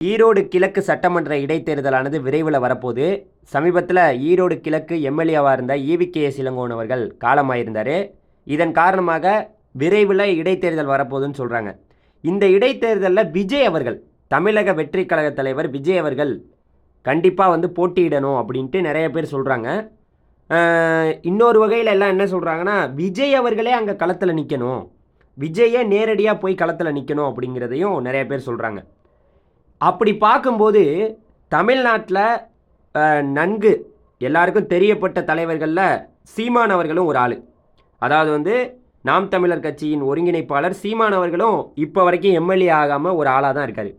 ஈரோடு கிழக்கு சட்டமன்ற இடைத்தேர்தலானது விரைவில் வரப்போகுது. சமீபத்தில் ஈரோடு கிழக்கு எம்எல்ஏவாக இருந்த ஈவிகேஎஸ் இளங்கோவன் அவர்கள் காலமாயிருந்தார். இதன் காரணமாக விரைவில் இடைத்தேர்தல் வரப்போகுதுன்னு சொல்கிறாங்க. இந்த இடைத்தேர்தலில் விஜய் அவர்கள், தமிழக வெற்றி கழக தலைவர் விஜய் அவர்கள் கண்டிப்பாக போட்டியிடணும் அப்படின்ட்டு நிறைய பேர் சொல்கிறாங்க. இன்னொரு வகையில் எல்லாம் என்ன சொல்கிறாங்கன்னா, விஜய் அவர்களே அங்கே களத்தில் நிற்கணும், விஜயே நேரடியாக போய் களத்தில் நிற்கணும் அப்படிங்கிறதையும் நிறைய பேர் சொல்கிறாங்க. அப்படி பார்க்கும்போது தமிழ்நாட்டில் நன்கு எல்லாருக்கும் தெரியப்பட்ட தலைவர்களில் சீமான் அவர்களும் ஒரு ஆள். அதாவது நாம் தமிழர் கட்சியின் ஒருங்கிணைப்பாளர் சீமான் அவர்களும் இப்போ வரைக்கும் எம்எல்ஏ ஆகாமல் ஒரு ஆளாக தான் இருக்கார்.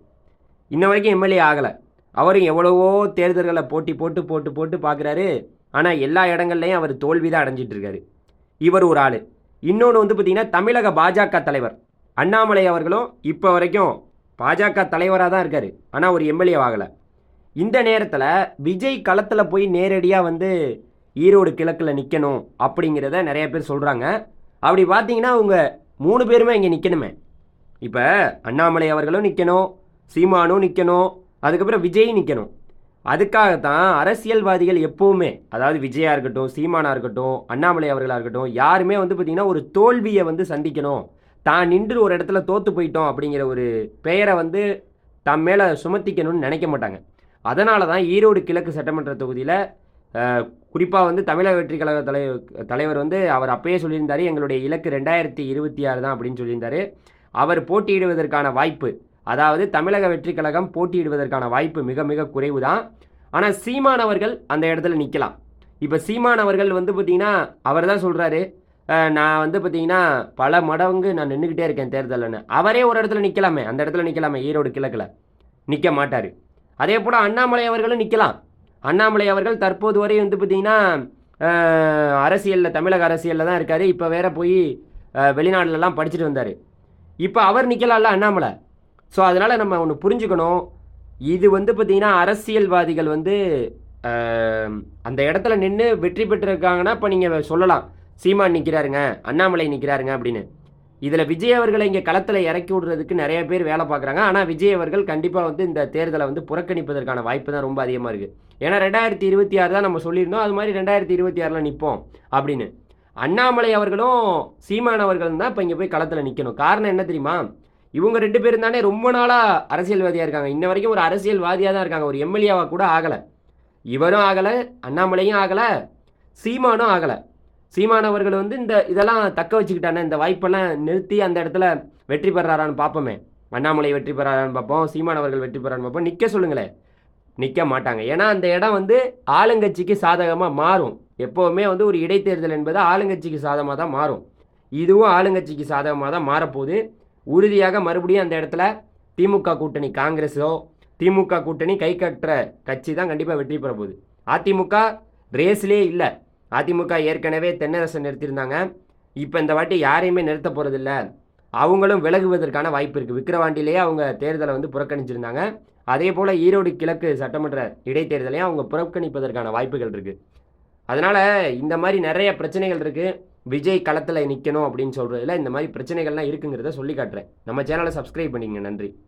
இன்ன வரைக்கும் எம்எல்ஏ ஆகலை. அவரும் எவ்வளவோ தேர்தல்களை போட்டி போட்டு போட்டு போட்டு பார்க்குறாரு. ஆனால் எல்லா இடங்கள்லையும் அவர் தோல்வி தான் அடைஞ்சிட்ருக்காரு. இவர் ஒரு ஆள். இன்னொன்று பார்த்திங்கன்னா, தமிழக பாஜக தலைவர் அண்ணாமலை அவர்களும் இப்போ வரைக்கும் பாஜக தலைவராக தான் இருக்கார். ஆனால் ஒரு எம்எல்ஏ ஆகலை. இந்த நேரத்தில் விஜய் களத்தில் போய் நேரடியாக ஈரோடு கிழக்கில் நிற்கணும் அப்படிங்கிறத நிறைய பேர் சொல்கிறாங்க. அப்படி பார்த்தீங்கன்னா அவங்க 3 பேருமே இங்கே நிற்கணுமே. இப்போ அண்ணாமலை அவர்களும் நிற்கணும், சீமானும் நிற்கணும், அதுக்கப்புறம் விஜயும் நிற்கணும். அதுக்காகத்தான் அரசியல்வாதிகள் எப்போவுமே, அதாவது விஜயா இருக்கட்டும், சீமானாக இருக்கட்டும், அண்ணாமலை அவர்களாக இருக்கட்டும், யாருமே பார்த்திங்கன்னா ஒரு தோல்வியை சந்திக்கணும், தான் நின்று ஒரு இடத்துல தோற்று போயிட்டோம் அப்படிங்கிற ஒரு பெயரை தம் மேலே சுமத்திக்கணும்னு நினைக்க மாட்டாங்க. அதனால தான் ஈரோடு கிழக்கு சட்டமன்ற தொகுதியில் குறிப்பாக தமிழக வெற்றி கழக தலைவர் அவர் அப்பயே சொல்லியிருந்தார், எங்களுடைய இலக்கு 2026 தான் அப்படின்னு சொல்லியிருந்தார். அவர் போட்டியிடுவதற்கான வாய்ப்பு, அதாவது தமிழக வெற்றி கழகம் போட்டியிடுவதற்கான வாய்ப்பு மிக மிக குறைவு தான். ஆனால் சீமான் அவர்கள் அந்த இடத்துல நிற்கலாம். இப்போ சீமான் அவர்கள் பார்த்திங்கன்னா அவர் தான் சொல்கிறாரு, நான் பார்த்திங்கன்னா பல மடங்கு நான் நின்றுக்கிட்டே இருக்கேன் தேர்தல்னு. அவரே ஒரு இடத்துல நிற்கலாமே, அந்த இடத்துல நிற்கலாமே, ஈரோடு கிழக்கில் நிற்க மாட்டார். அதே போல் அண்ணாமலை அவர்களும் நிற்கலாம். அண்ணாமலை அவர்கள் தற்போது வரை பார்த்திங்கன்னா அரசியலில், தமிழக அரசியலில் தான் இருக்கார். இப்போ வேற போய் வெளிநாடுலலாம் படிச்சுட்டு வந்தார். இப்போ அவர் நிற்கலாம்ல அண்ணாமலை. ஸோ அதனால் நம்ம ஒன்று புரிஞ்சுக்கணும், இது பார்த்திங்கன்னா அரசியல்வாதிகள் அந்த இடத்துல நின்று வெற்றி பெற்றிருக்காங்கன்னா இப்போ நீங்கள் சொல்லலாம், சீமான் நிற்கிறாருங்க, அண்ணாமலை நிற்கிறாருங்க அப்படின்னு. இதில் விஜய் அவர்களை இங்கே களத்தில் இறக்கி விடுறதுக்கு நிறைய பேர் வேலை பார்க்குறாங்க. ஆனால் விஜய் அவர்கள் கண்டிப்பாக இந்த தேர்தலை புறக்கணிப்பதற்கான வாய்ப்பு தான் ரொம்ப அதிகமாக இருக்குது. ஏன்னா 2026 தான் நம்ம சொல்லியிருந்தோம், அது மாதிரி 2026 நிற்போம் அப்படின்னு. அண்ணாமலை அவர்களும் சீமான் அவர்களும் தான் இப்போ இங்கே போய் களத்தில் நிற்கணும். காரணம் என்ன தெரியுமா, இவங்க 2 பேரும் தானே ரொம்ப நாளாக அரசியல்வாதியாக இருக்காங்க. இன்ன வரைக்கும் ஒரு அரசியல்வாதியாக தான் இருக்காங்க, ஒரு எம்எல்ஏவாக கூட ஆகலை. இவரும் ஆகலை, அண்ணாமலையும் ஆகலை, சீமானும் ஆகலை. சீமான் அவர்கள் இதெல்லாம் தக்க வச்சுக்கிட்டானே, இந்த வாய்ப்பெல்லாம் நிறுத்தி அந்த இடத்துல வெற்றி பெறாரான்னு பார்ப்போமே. அண்ணாமலை வெற்றி பெறாரான்னு பார்ப்போம், சீமான் அவர்கள் வெற்றி பெறான்னு பார்ப்போம். நிற்க சொல்லுங்களேன், நிற்க மாட்டாங்க. ஏன்னா அந்த இடம் ஆளுங்கட்சிக்கு சாதகமாக மாறும். எப்போவுமே ஒரு இடைத்தேர்தல் என்பது ஆளுங்கட்சிக்கு சாதகமாக தான் மாறும். இதுவும் ஆளுங்கட்சிக்கு சாதகமாக தான் மாறப்போகுது. உறுதியாக மறுபடியும் அந்த இடத்துல திமுக கூட்டணி, காங்கிரஸோ திமுக கூட்டணி கை கட்டுற கட்சி தான் கண்டிப்பாக வெற்றி பெற போகுது. அதிமுக ரேஸ்லே இல்லை. அதிமுக ஏற்கனவே தென்னரசை நிறுத்தியிருந்தாங்க. இப்போ இந்த வாட்டி யாரையுமே நிறுத்த போகிறதில்ல. அவங்களும் விலகுவதற்கான வாய்ப்பு இருக்குது. விக்கிரவாண்டியிலேயே அவங்க தேர்தலை புறக்கணிச்சிருந்தாங்க. அதே போல் ஈரோடு கிழக்கு சட்டமன்ற இடைத்தேர்தலையும் அவங்க புறக்கணிப்பதற்கான வாய்ப்புகள் இருக்குது. அதனால் இந்த மாதிரி நிறைய பிரச்சனைகள் இருக்குது. விஜய் களத்தில் நிற்கணும் அப்படின்னு சொல்கிறதுல இந்த மாதிரி பிரச்சனைகள்லாம் இருக்குங்கிறத சொல்லி காட்டுறேன். நம்ம சேனலை சப்ஸ்கிரைப் பண்ணிங்க. நன்றி.